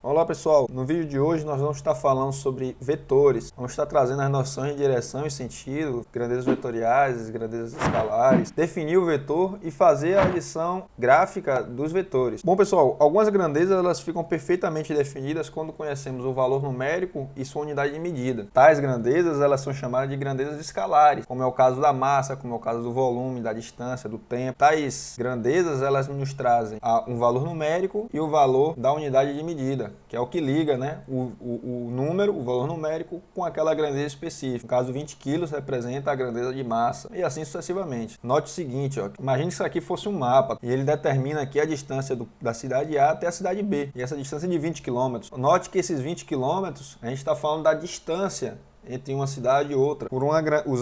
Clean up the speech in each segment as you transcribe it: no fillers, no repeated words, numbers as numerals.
Olá pessoal, no vídeo de hoje nós vamos estar falando sobre vetores. Vamos estar trazendo as noções de direção e sentido, grandezas vetoriais, grandezas escalares, definir o vetor e fazer a adição gráfica dos vetores. Bom pessoal, algumas grandezas elas ficam perfeitamente definidas quando conhecemos o valor numérico e sua unidade de medida. Tais grandezas elas são chamadas de grandezas escalares, como é o caso da massa, como é o caso do volume, da distância, do tempo. Tais grandezas elas nos trazem um valor numérico e o valor da unidade de medida, que é o que liga, né, o número, o valor numérico, com aquela grandeza específica. No caso, 20 quilos representa a grandeza de massa e assim sucessivamente. Note o seguinte, ó, imagine que isso aqui fosse um mapa e ele determina aqui a distância da cidade A até a cidade B, e essa distância é de 20 km. Note que esses 20 km, a gente está falando da distância entre uma cidade e outra,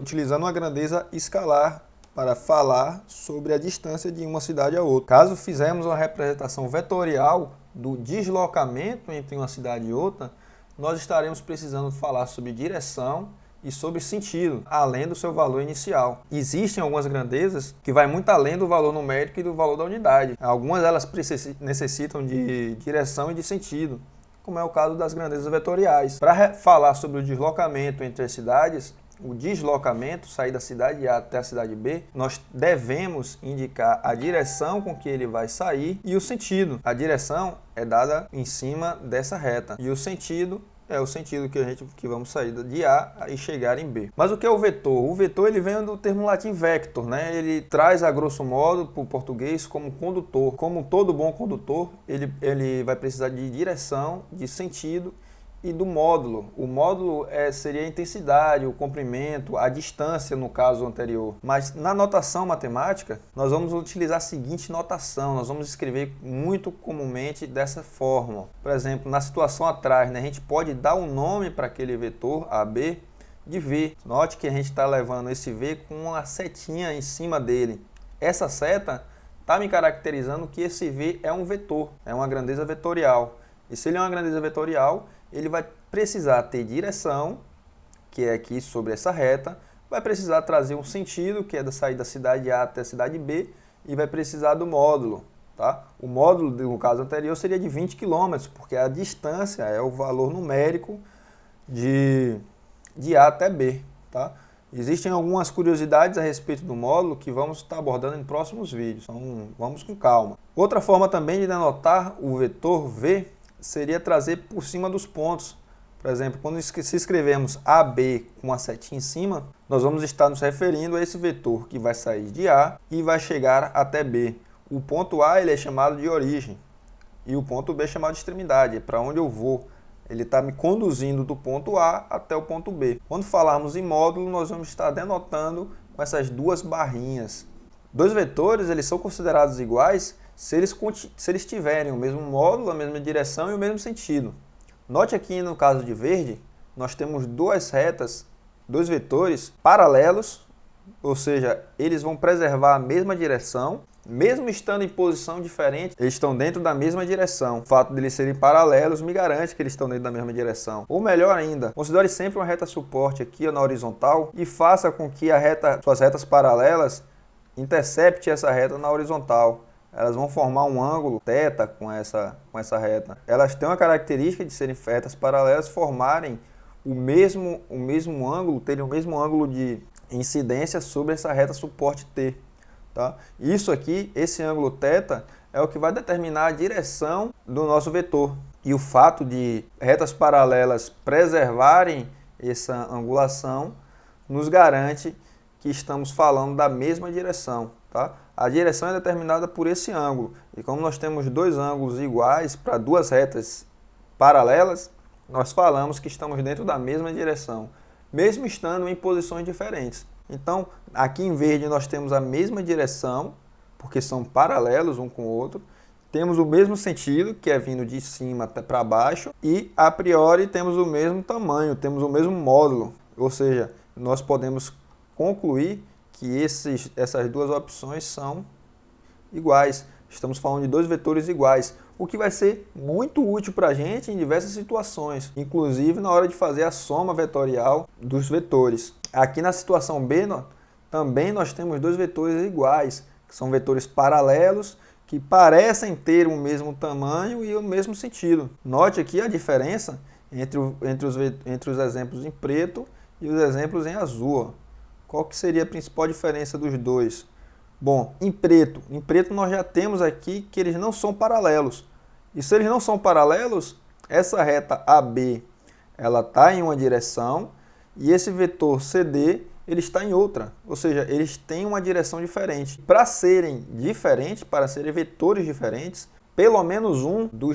utilizando uma grandeza escalar para falar sobre a distância de uma cidade a outra. Caso fizermos uma representação vetorial do deslocamento entre uma cidade e outra, nós estaremos precisando falar sobre direção e sobre sentido, além do seu valor inicial. Existem algumas grandezas que vai muito além do valor numérico e do valor da unidade. Algumas delas necessitam de direção e de sentido, como é o caso das grandezas vetoriais. Para falar sobre o deslocamento entre as cidades, o deslocamento, sair da cidade A até a cidade B, nós devemos indicar a direção com que ele vai sair e o sentido. A direção é dada em cima dessa reta e o sentido é o sentido que vamos sair de A e chegar em B. Mas o que é o vetor? O vetor ele vem do termo latim vector, né? Ele traz a grosso modo para o português como condutor. Como todo bom condutor, ele vai precisar de direção, de sentido e do módulo. O módulo seria a intensidade, o comprimento, a distância no caso anterior. Mas na notação matemática, nós vamos utilizar a seguinte notação, nós vamos escrever muito comumente dessa forma. Por exemplo, na situação atrás, né, a gente pode dar um nome para aquele vetor AB de V. Note que a gente está levando esse V com uma setinha em cima dele. Essa seta está me caracterizando que esse V é um vetor, é uma grandeza vetorial. E se ele é uma grandeza vetorial, ele vai precisar ter direção, que é aqui sobre essa reta, vai precisar trazer um sentido, que é da sair da cidade A até a cidade B, e vai precisar do módulo. Tá? O módulo, no caso anterior, seria de 20 km, porque a distância é o valor numérico de A até B. Tá? Existem algumas curiosidades a respeito do módulo que vamos estar abordando em próximos vídeos, então vamos com calma. Outra forma também de denotar o vetor V seria trazer por cima dos pontos. Por exemplo, quando se escrevermos AB com uma setinha em cima, nós vamos estar nos referindo a esse vetor que vai sair de A e vai chegar até B. O ponto A ele é chamado de origem e o ponto B é chamado de extremidade, é para onde eu vou. Ele está me conduzindo do ponto A até o ponto B. Quando falarmos em módulo, nós vamos estar denotando com essas duas barrinhas. Dois vetores eles são considerados iguais se eles tiverem o mesmo módulo, a mesma direção e o mesmo sentido. Note aqui no caso de verde, nós temos duas retas, dois vetores paralelos, ou seja, eles vão preservar a mesma direção, mesmo estando em posição diferente, eles estão dentro da mesma direção. O fato de eles serem paralelos me garante que eles estão dentro da mesma direção. Ou melhor ainda, considere sempre uma reta suporte aqui na horizontal e faça com que suas retas paralelas intercepte essa reta na horizontal. Elas vão formar um ângulo θ com essa reta. Elas têm uma característica de serem retas paralelas, formarem o mesmo ângulo, terem o mesmo ângulo de incidência sobre essa reta suporte T. Tá? Isso aqui, esse ângulo θ, é o que vai determinar a direção do nosso vetor. E o fato de retas paralelas preservarem essa angulação nos garante que estamos falando da mesma direção. Tá? A direção é determinada por esse ângulo. E como nós temos dois ângulos iguais para duas retas paralelas, nós falamos que estamos dentro da mesma direção, mesmo estando em posições diferentes. Então, aqui em verde nós temos a mesma direção, porque são paralelos um com o outro. Temos o mesmo sentido, que é vindo de cima até para baixo. E, a priori, temos o mesmo tamanho, temos o mesmo módulo. Ou seja, nós podemos concluir que essas duas opções são iguais. Estamos falando de dois vetores iguais, o que vai ser muito útil para a gente em diversas situações, inclusive na hora de fazer a soma vetorial dos vetores. Aqui na situação B, também nós temos dois vetores iguais, que são vetores paralelos, que parecem ter o mesmo tamanho e o mesmo sentido. Note aqui a diferença entre os exemplos em preto e os exemplos em azul. Qual que seria a principal diferença dos dois? Bom, em preto nós já temos aqui que eles não são paralelos. E se eles não são paralelos, essa reta AB ela está em uma direção e esse vetor CD ele está em outra, ou seja, eles têm uma direção diferente. Para serem diferentes, para serem vetores diferentes, pelo menos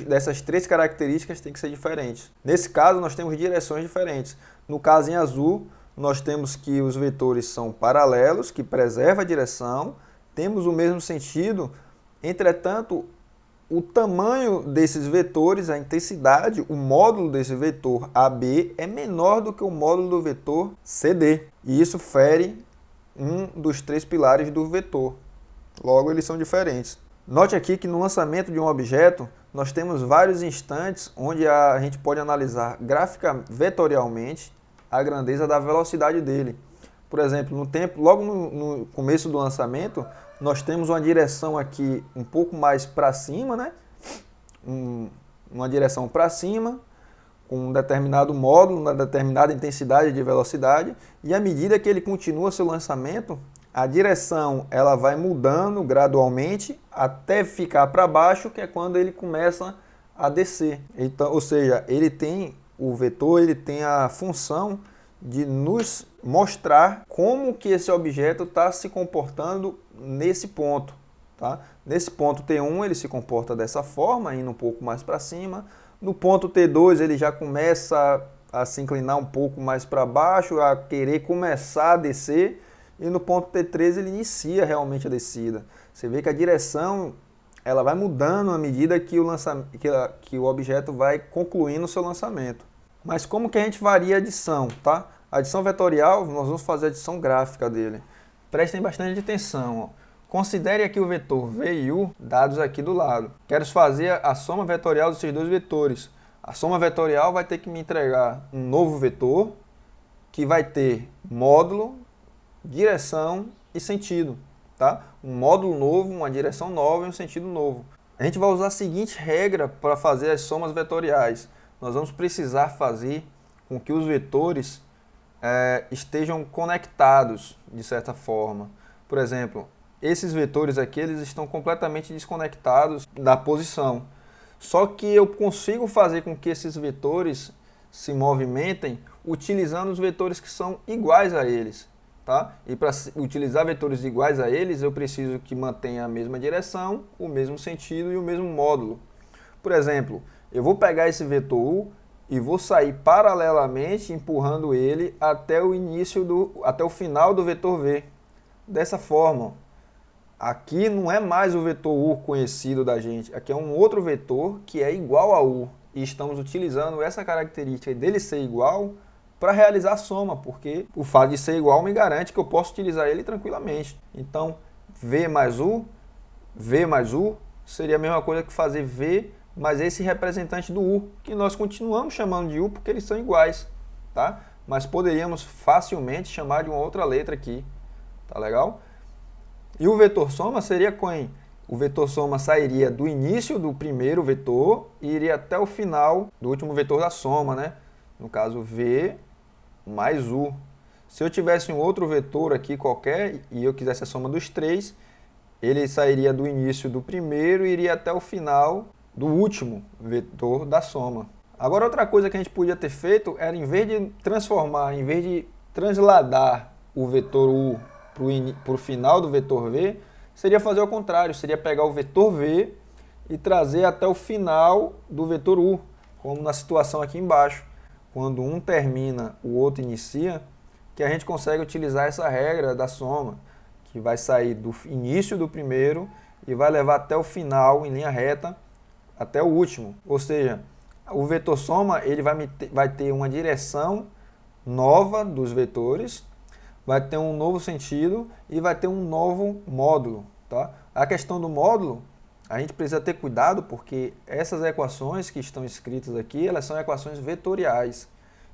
dessas três características tem que ser diferente. Nesse caso, nós temos direções diferentes. No caso em azul, nós temos que os vetores são paralelos, que preserva a direção, temos o mesmo sentido, entretanto, o tamanho desses vetores, a intensidade, o módulo desse vetor AB é menor do que o módulo do vetor CD. E isso fere um dos três pilares do vetor. Logo, eles são diferentes. Note aqui que no lançamento de um objeto, nós temos vários instantes onde a gente pode analisar vetorialmente a grandeza da velocidade dele. Por exemplo, logo no começo do lançamento, nós temos uma direção aqui um pouco mais para cima, né? Uma direção para cima, com um determinado módulo, uma determinada intensidade de velocidade, e à medida que ele continua seu lançamento, a direção ela vai mudando gradualmente até ficar para baixo, que é quando ele começa a descer. Então, ou seja, o vetor ele tem a função de nos mostrar como que esse objeto está se comportando nesse ponto. Tá? Nesse ponto T1 ele se comporta dessa forma, indo um pouco mais para cima. No ponto T2 ele já começa a se inclinar um pouco mais para baixo, a querer começar a descer. E no ponto T3 ele inicia realmente a descida. Você vê que a direção ela vai mudando à medida que o objeto vai concluindo o seu lançamento. Mas como que a gente varia a adição? Tá? A adição vetorial, nós vamos fazer a adição gráfica dele. Prestem bastante atenção. Ó. Considere aqui o vetor V e U dados aqui do lado. Quero fazer a soma vetorial desses dois vetores. A soma vetorial vai ter que me entregar um novo vetor que vai ter módulo, direção e sentido. Tá? Um módulo novo, uma direção nova e um sentido novo. A gente vai usar a seguinte regra para fazer as somas vetoriais. Nós vamos precisar fazer com que os vetores estejam conectados de certa forma. Por exemplo, esses vetores aqui eles estão completamente desconectados da posição. Só que eu consigo fazer com que esses vetores se movimentem utilizando os vetores que são iguais a eles. Tá? E para utilizar vetores iguais a eles, eu preciso que mantenha a mesma direção, o mesmo sentido e o mesmo módulo. Por exemplo, eu vou pegar esse vetor U e vou sair paralelamente empurrando ele até o final do vetor V. Dessa forma, aqui não é mais o vetor U conhecido da gente, aqui é um outro vetor que é igual a U. E estamos utilizando essa característica dele ser igual para realizar a soma, porque o fato de ser igual me garante que eu posso utilizar ele tranquilamente. Então, V mais U seria a mesma coisa que fazer V mais esse representante do U, que nós continuamos chamando de U porque eles são iguais, tá? Mas poderíamos facilmente chamar de uma outra letra aqui, tá legal? E o vetor soma seria quem? O vetor soma sairia do início do primeiro vetor e iria até o final do último vetor da soma, né? No caso, V mais U. Se eu tivesse um outro vetor aqui qualquer e eu quisesse a soma dos três, ele sairia do início do primeiro e iria até o final do último vetor da soma. Agora, outra coisa que a gente podia ter feito era, em vez de transladar o vetor U para o final do vetor V, seria fazer o contrário, seria pegar o vetor V e trazer até o final do vetor U, como na situação aqui embaixo. Quando um termina, o outro inicia, que a gente consegue utilizar essa regra da soma, que vai sair do início do primeiro e vai levar até o final, em linha reta, até o último. Ou seja, o vetor soma ele vai ter uma direção nova dos vetores, vai ter um novo sentido e vai ter um novo módulo. Tá? A questão do módulo, a gente precisa ter cuidado porque essas equações que estão escritas aqui, elas são equações vetoriais.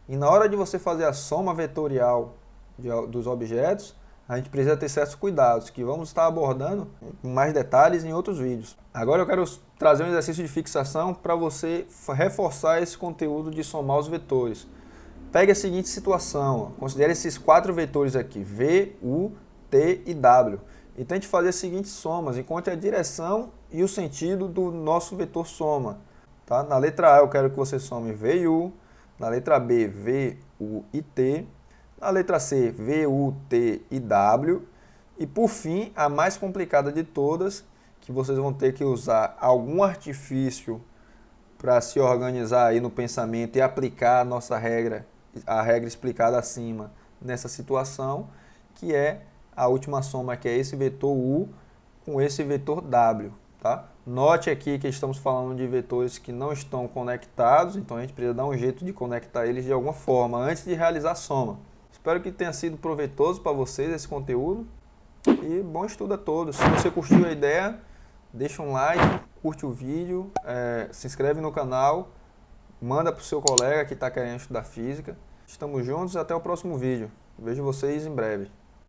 E na hora de você fazer a soma vetorial dos objetos, a gente precisa ter certos cuidados, que vamos estar abordando com mais detalhes em outros vídeos. Agora eu quero trazer um exercício de fixação para você reforçar esse conteúdo de somar os vetores. Pegue a seguinte situação, ó. Considere esses 4 vetores aqui, V, U, T e W. E tente fazer as seguintes somas, encontre a direção e o sentido do nosso vetor soma. Tá? Na letra A eu quero que você some V e U, na letra B, V, U e T, na letra C, V, U, T e W, e por fim, a mais complicada de todas, que vocês vão ter que usar algum artifício para se organizar aí no pensamento e aplicar a regra explicada acima nessa situação, que é a última soma, que é esse vetor U com esse vetor W. Tá? Note aqui que estamos falando de vetores que não estão conectados, então a gente precisa dar um jeito de conectar eles de alguma forma antes de realizar a soma. Espero que tenha sido proveitoso para vocês esse conteúdo e bom estudo a todos. Se você curtiu a ideia, deixa um like, curte o vídeo, se inscreve no canal, manda para o seu colega que está querendo estudar física. Estamos juntos, até o próximo vídeo. Vejo vocês em breve.